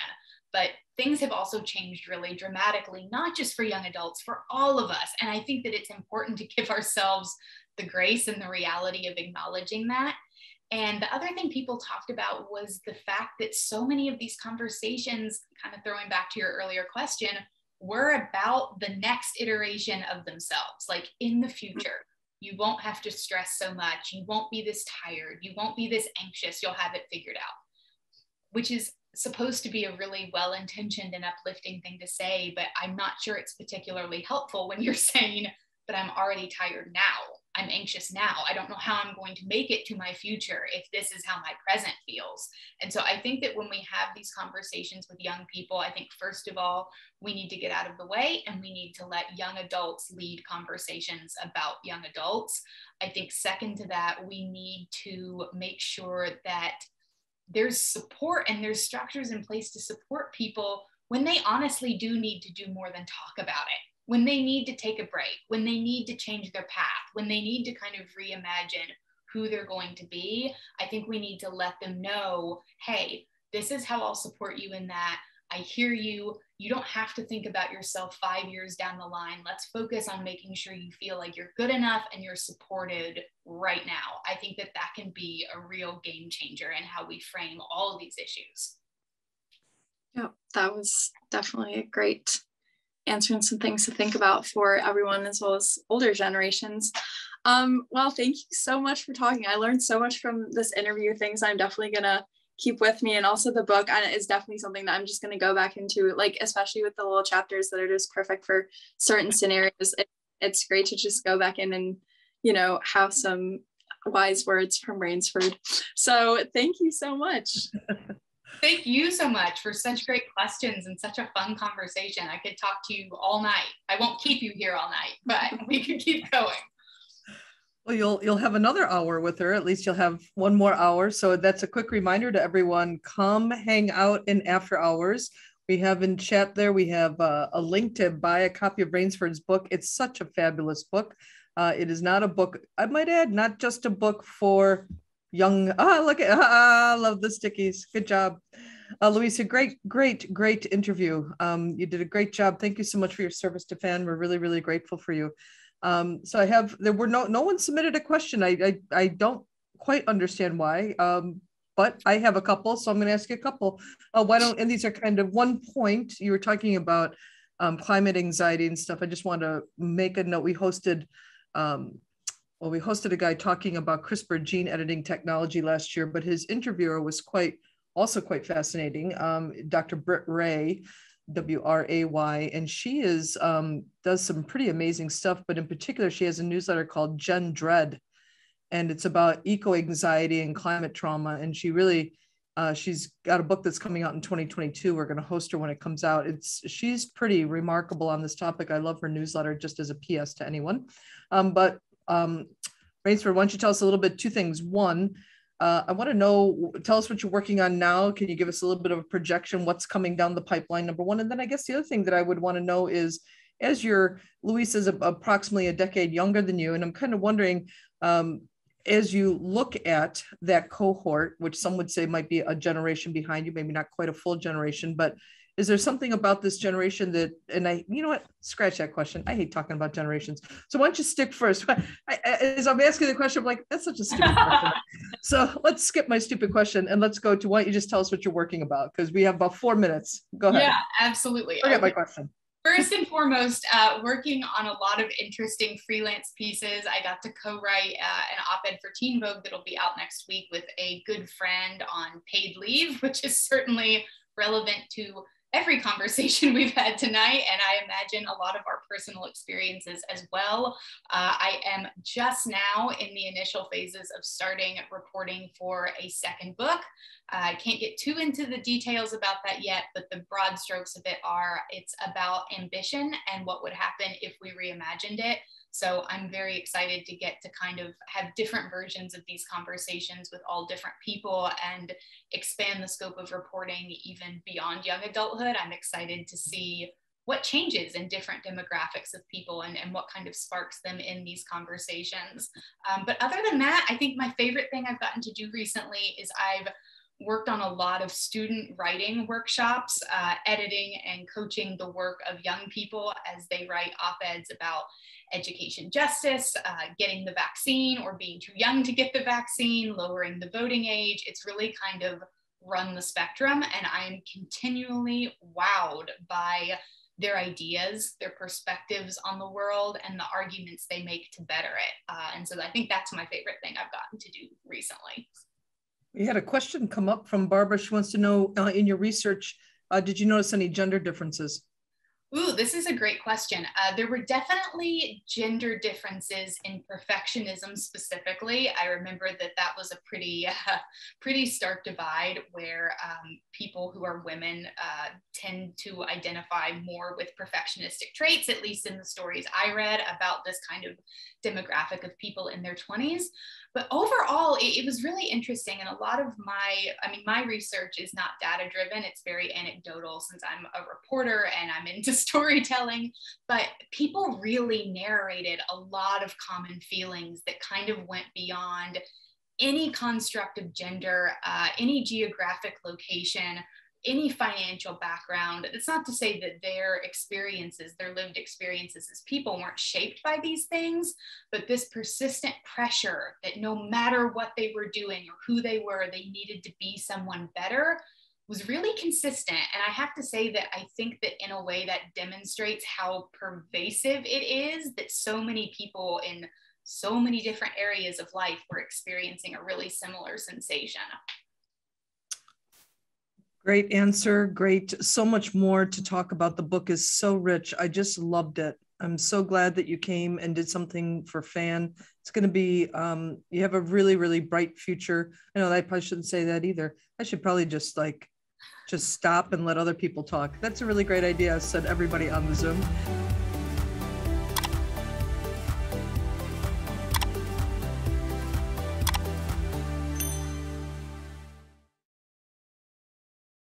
But things have also changed really dramatically, not just for young adults, for all of us. And I think that it's important to give ourselves the grace and the reality of acknowledging that. And the other thing people talked about was the fact that so many of these conversations, kind of throwing back to your earlier question, were about the next iteration of themselves. Like in the future, you won't have to stress so much. You won't be this tired. You won't be this anxious. You'll have it figured out, which is supposed to be a really well-intentioned and uplifting thing to say, but I'm not sure it's particularly helpful when you're saying, but I'm already tired now. I'm anxious now. I don't know how I'm going to make it to my future if this is how my present feels. And so I think that when we have these conversations with young people, I think first of all, we need to get out of the way and we need to let young adults lead conversations about young adults. I think second to that, we need to make sure that there's support and there's structures in place to support people when they honestly do need to do more than talk about it. When they need to take a break, when they need to change their path, when they need to kind of reimagine who they're going to be, I think we need to let them know, hey, this is how I'll support you in that. I hear you. You don't have to think about yourself 5 years down the line. Let's focus on making sure you feel like you're good enough and you're supported right now. I think that that can be a real game changer in how we frame all of these issues. Yeah, that was definitely a great answering some things to think about for everyone as well as older generations. Well, thank you so much for talking. I learned so much from this interview, things I'm definitely gonna keep with me, and also the book is definitely something that I'm just gonna go back into, like especially with the little chapters that are just perfect for certain scenarios. It's great to just go back in and, you know, have some wise words from Rainesford. So thank you so much. Thank you so much for such great questions and such a fun conversation. I could talk to you all night. I won't keep you here all night, but we can keep going. Well, you'll have another hour with her. At least you'll have one more hour. So that's a quick reminder to everyone, come hang out in after hours. We have in chat there, we have a link to buy a copy of Rainesford's book. It's such a fabulous book. It is not a book, I might add, not just a book for young, look at, I love the stickies. Good job. Louisa, great interview. You did a great job. Thank you so much for your service to FAN. We're really, really grateful for you. So there were no one submitted a question. I don't quite understand why, but I have a couple, so I'm going to ask you a couple. And these are kind of one point you were talking about climate anxiety and stuff. I just want to make a note. We hosted a guy talking about CRISPR gene editing technology last year, but his interviewer was also quite fascinating. Dr. Britt Ray, W-R-A-Y, and she does some pretty amazing stuff, but in particular, she has a newsletter called Gen Dread, and it's about eco-anxiety and climate trauma. And she really, she's got a book that's coming out in 2022. We're going to host her when it comes out. She's pretty remarkable on this topic. I love her newsletter, just as a PS to anyone. Rainesford, why don't you tell us a little bit, two things. One, I want to know, tell us what you're working on now. Can you give us a little bit of a projection, what's coming down the pipeline, number one? And then I guess the other thing that I would want to know is, as Luis is approximately a decade younger than you, and I'm kind of wondering, as you look at that cohort, which some would say might be a generation behind you, maybe not quite a full generation, but is there something about this generation that, and you know what, scratch that question. I hate talking about generations. So why don't you stick first? As I'm asking the question, I'm like, that's such a stupid question. So let's skip my stupid question and let's go to, why don't you just tell us what you're working about? Because we have about 4 minutes. Go ahead. Yeah, absolutely. Forget my question. First and foremost, working on a lot of interesting freelance pieces. I got to co-write an op-ed for Teen Vogue that'll be out next week with a good friend on paid leave, which is certainly relevant to every conversation we've had tonight, and I imagine a lot of our personal experiences as well. I am just now in the initial phases of starting reporting for a second book. I can't get too into the details about that yet, but the broad strokes of it are, it's about ambition and what would happen if we reimagined it. So I'm very excited to get to kind of have different versions of these conversations with all different people and expand the scope of reporting even beyond young adulthood. I'm excited to see what changes in different demographics of people and what kind of sparks them in these conversations. But other than that, I think my favorite thing I've gotten to do recently is I've worked on a lot of student writing workshops, editing and coaching the work of young people as they write op-eds about education justice, getting the vaccine or being too young to get the vaccine, lowering the voting age. It's really kind of run the spectrum, and I'm continually wowed by their ideas, their perspectives on the world, and the arguments they make to better it. And so I think that's my favorite thing I've gotten to do recently. We had a question come up from Barbara. She wants to know, in your research, did you notice any gender differences? Ooh, this is a great question. There were definitely gender differences in perfectionism specifically. I remember that was a pretty stark divide where people who are women tend to identify more with perfectionistic traits, at least in the stories I read about this kind of demographic of people in their 20s. But overall, it was really interesting. And a lot of my research is not data driven. It's very anecdotal since I'm a reporter and I'm into storytelling, but people really narrated a lot of common feelings that kind of went beyond any construct of gender, any geographic location, any financial background. It's not to say that their experiences, their lived experiences as people weren't shaped by these things, but this persistent pressure that no matter what they were doing or who they were, they needed to be someone better was really consistent. And I have to say that I think that in a way that demonstrates how pervasive it is that so many people in so many different areas of life were experiencing a really similar sensation. Great answer. Great. So much more to talk about. The book is so rich. I just loved it. I'm so glad that you came and did something for FAN. It's going to be, you have a really, really bright future. I know I probably shouldn't say that either. I should probably just stop and let other people talk. That's a really great idea, said everybody on the Zoom.